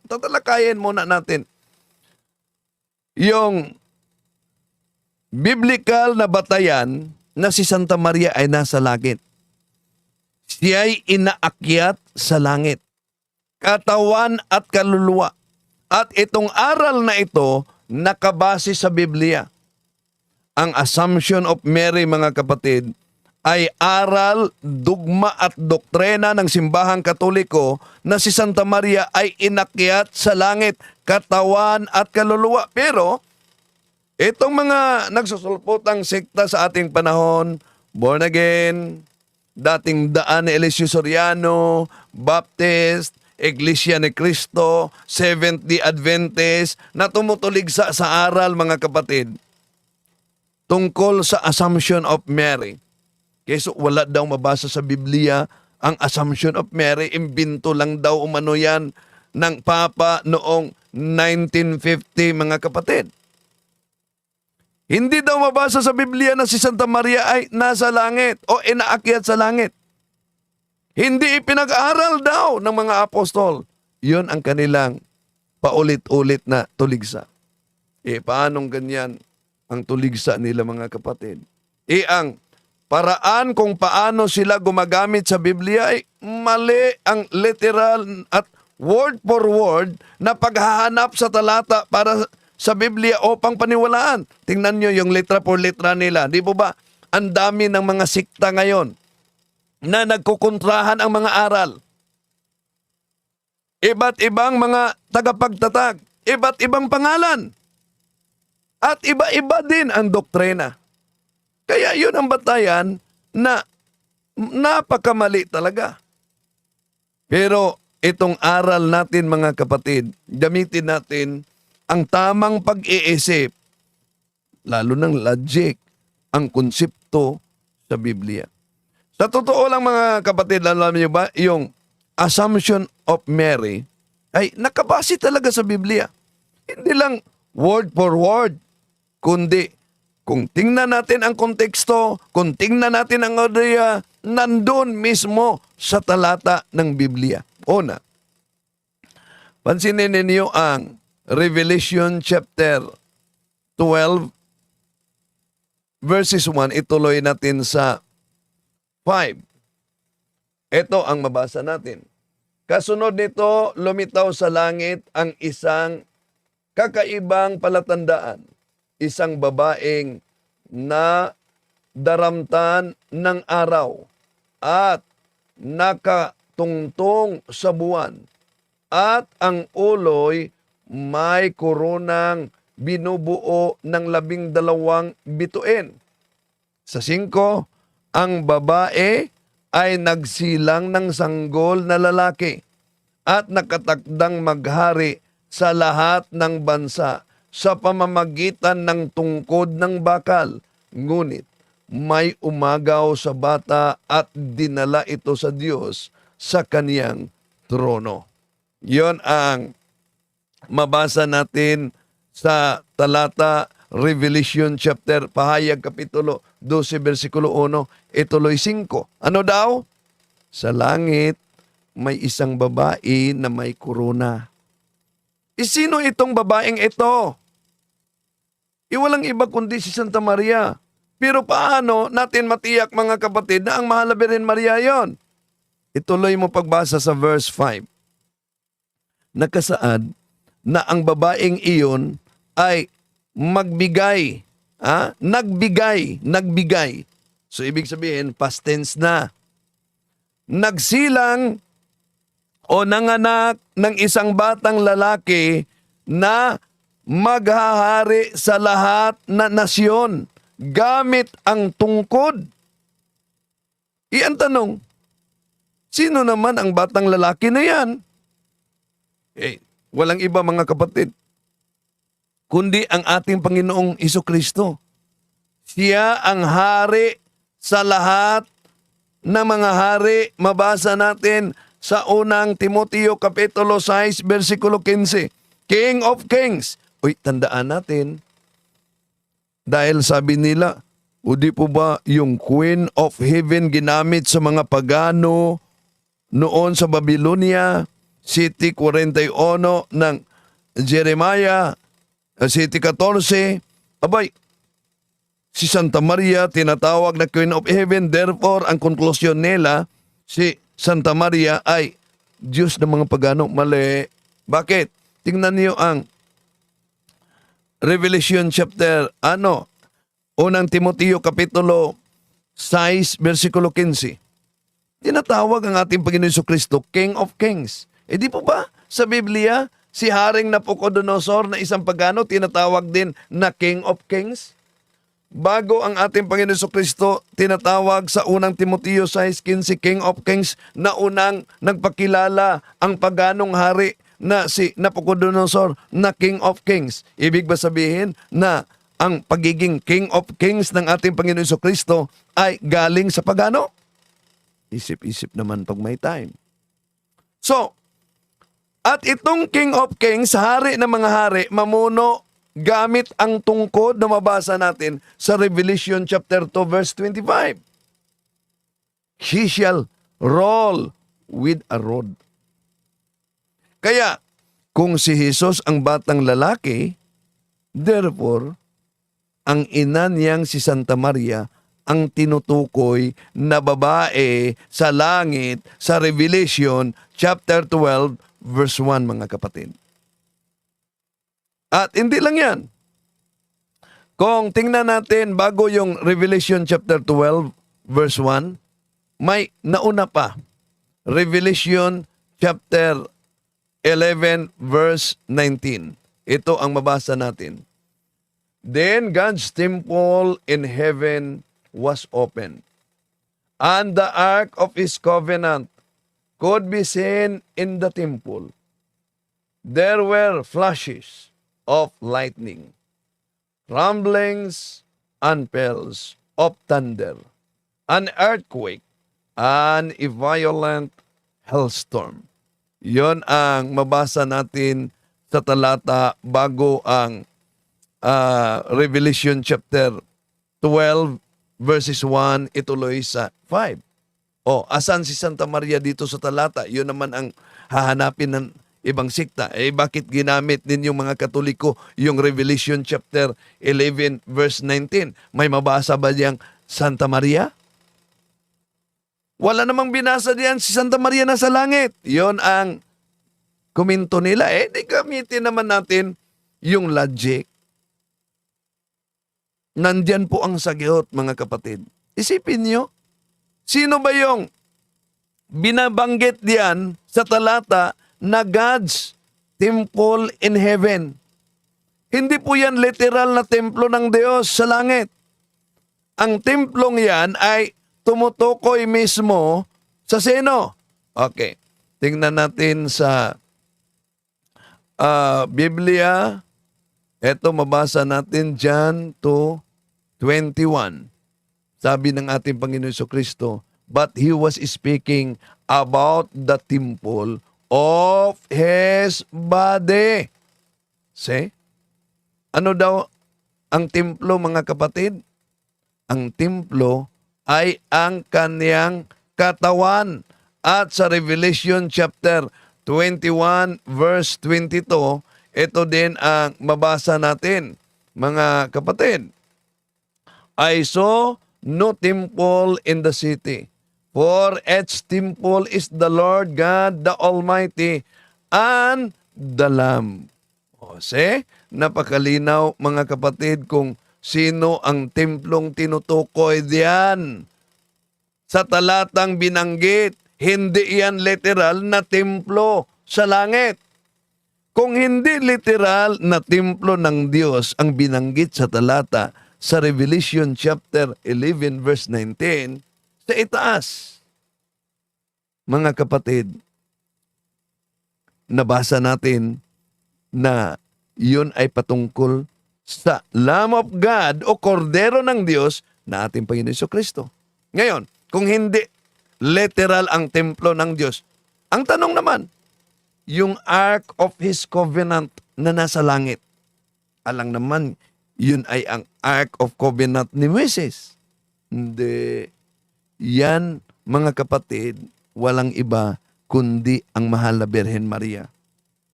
tatalakayin muna natin yung biblical na batayan na si Santa Maria ay nasa langit. Siya'y inaakyat sa langit, katawan at kaluluwa. At itong aral na ito nakabase sa Biblia. Ang Assumption of Mary, mga kapatid, ay aral, dugma at doktrina ng simbahang Katoliko na si Santa Maria ay inakyat sa langit, katawan at kaluluwa. Pero itong mga nagsusulpotang sekta sa ating panahon, born again, dating Daan ni Eliseo Soriano, Baptist, Iglesia ni Cristo, Seventh-day Adventist, na tumutulig sa aral, mga kapatid, tungkol sa Assumption of Mary. Kaya wala daw mabasa sa Biblia ang Assumption of Mary. Imbinto lang daw umano yan ng Papa noong 1950, mga kapatid. Hindi daw mabasa sa Biblia na si Santa Maria ay nasa langit o inaakyat sa langit. Hindi ipinag-aral daw ng mga apostol. Yun ang kanilang paulit-ulit na tuligsa. Paanong ganyan ang tuligsa nila, mga kapatid? Ang paraan kung paano sila gumagamit sa Biblia ay mali. Ang literal at word for word na paghahanap sa talata para sa Biblia upang paniwalaan. Tingnan nyo yung letra por letra nila. Di po ba? Ang dami ng mga sikta ngayon na nagkukontrahan ang mga aral. Iba't ibang mga tagapagtatag. Iba't ibang pangalan. At iba-iba din ang doktrina. Kaya yun ang batayan na napakamali talaga. Pero itong aral natin, mga kapatid, gamitin natin ang tamang pag-iisip, lalo ng logic, ang konsepto sa Biblia. Sa totoo lang, mga kapatid, alam niyo ba, yung Assumption of Mary ay nakabase talaga sa Biblia. Hindi lang word for word, kundi kung tingnan natin ang konteksto, kung tingnan natin ang ideya, nandun mismo sa talata ng Biblia. Una, pansinin ninyo ang Revelation chapter 12 verses 1. Ituloy natin sa 5. Ito ang mabasa natin. Kasunod nito, lumitaw sa langit ang isang kakaibang palatandaan. Isang babaeng na daramtan ng araw at nakatungtong sa buwan. At ang uloy may koronang binubuo ng 12 bituin. Sa 5, ang babae ay nagsilang ng sanggol na lalaki at nakatakdang maghari sa lahat ng bansa sa pamamagitan ng tungkod ng bakal. Ngunit may umagaw sa bata at dinala ito sa Diyos sa kaniyang trono. Yon ang mabasa natin sa talata Revelation chapter, pahayag kapitulo 12 versikulo 1, ituloy 5. Ano daw? Sa langit may isang babae na may korona. Sino itong babaeng ito? Walang iba kundi si Santa Maria. Pero paano natin matiyak, mga kapatid, na ang Mahal na Birhen Maria yon? Ituloy mo pagbasa sa verse 5. Nakasaad na ang babaeng iyon ay magbigay, nagbigay. So ibig sabihin, past tense na. Nagsilang o nanganak ng isang batang lalaki na maghahari sa lahat na nasyon gamit ang tungkod. Iyan tanong, sino naman ang batang lalaki na yan? Walang iba, mga kapatid, kundi ang ating Panginoong Jesucristo. Siya ang hari sa lahat ng mga hari. Mabasa natin sa unang Timoteo kapitulo 6 versikulo 15. King of Kings. Tandaan natin, dahil sabi nila, o di po ba yung Queen of Heaven ginamit sa mga pagano noon sa Babylonia? 7:41 ng Jeremiah, 7:14. Abay, si Santa Maria tinatawag na Queen of Heaven. Therefore, ang konklusyon nila, si Santa Maria ay Diyos ng mga pagano. Mali. Bakit? Tingnan niyo ang Revelation chapter, unang Timoteo kapitulo 6, versikulo 15. Tinatawag ang ating Panginoon Jesucristo King of Kings. Di po ba sa Biblia, si Haring Nabucodonosor na isang pagano, tinatawag din na King of Kings? Bago ang ating Panginoon Jesucristo, tinatawag sa unang Timoteo 6:15 King of Kings, na unang nagpakilala ang paganong hari na si Nabucodonosor na King of Kings. Ibig ba sabihin na ang pagiging King of Kings ng ating Panginoon Jesucristo ay galing sa pagano? Isip-isip naman pag may time. So, at itong King of Kings, hari ng mga hari, mamuno gamit ang tungkod na mabasa natin sa Revelation chapter 2 verse 25. He shall roll with a rod. Kaya, kung si Jesus ang batang lalaki, therefore, ang ina niyang si Santa Maria ang tinutukoy na babae sa langit sa Revelation chapter 12 verse 1, mga kapatid. At hindi lang yan. Kung tingnan natin bago yung Revelation chapter 12 verse 1, may nauna pa. Revelation chapter 11 verse 19. Ito ang mabasa natin. Then God's temple in heaven was opened, and the ark of his covenant could be seen in the temple. There were flashes of lightning, rumblings and peals of thunder, an earthquake, and a violent hailstorm. Yon ang mabasa natin sa talata bago ang Revelation chapter 12 verses 1 ituloy sa 5. Asan si Santa Maria dito sa talata? Yun naman ang hahanapin ng ibang sikta. Bakit ginamit din yung mga Katoliko yung Revelation chapter 11 verse 19? May mabasa ba diyang Santa Maria? Wala namang binasa diyan si Santa Maria na sa langit. Yon ang komento nila. Di gamitin naman natin yung logic. Nandyan po ang sagot, mga kapatid. Isipin nyo, sino ba yung binabanggit diyan sa talata na God's temple in heaven? Hindi po yan literal na templo ng Diyos sa langit. Ang templong yan ay tumutukoy mismo sa sino? Okay, tingnan natin sa Biblia. Ito, mabasa natin John 2:21. Sabi ng ating Panginoon Jesucristo, but he was speaking about the temple of his body. See? Ano daw ang templo, mga kapatid? Ang templo ay ang kaniyang katawan. At sa Revelation chapter 21 verse 22, ito din ang mabasa natin, mga kapatid. I saw no temple in the city, for its temple is the Lord God, the Almighty, and the Lamb. See? Napakalinaw, mga kapatid, kung sino ang templong tinutukoy diyan. Sa talatang binanggit, hindi yan literal na templo sa langit. Kung hindi literal na templo ng Diyos ang binanggit sa talata sa Revelation chapter 11 verse 19, sa itaas, mga kapatid, nabasa natin na yun ay patungkol sa Lamb of God o Kordero ng Diyos na ating Panginoon Jesucristo. Ngayon, kung hindi literal ang templo ng Diyos, ang tanong naman, yung Ark of His Covenant na nasa langit, alang naman, yun ay ang Ark of Covenant ni Moises. Hindi. Yan, mga kapatid, walang iba kundi ang mahal na Birhen Maria.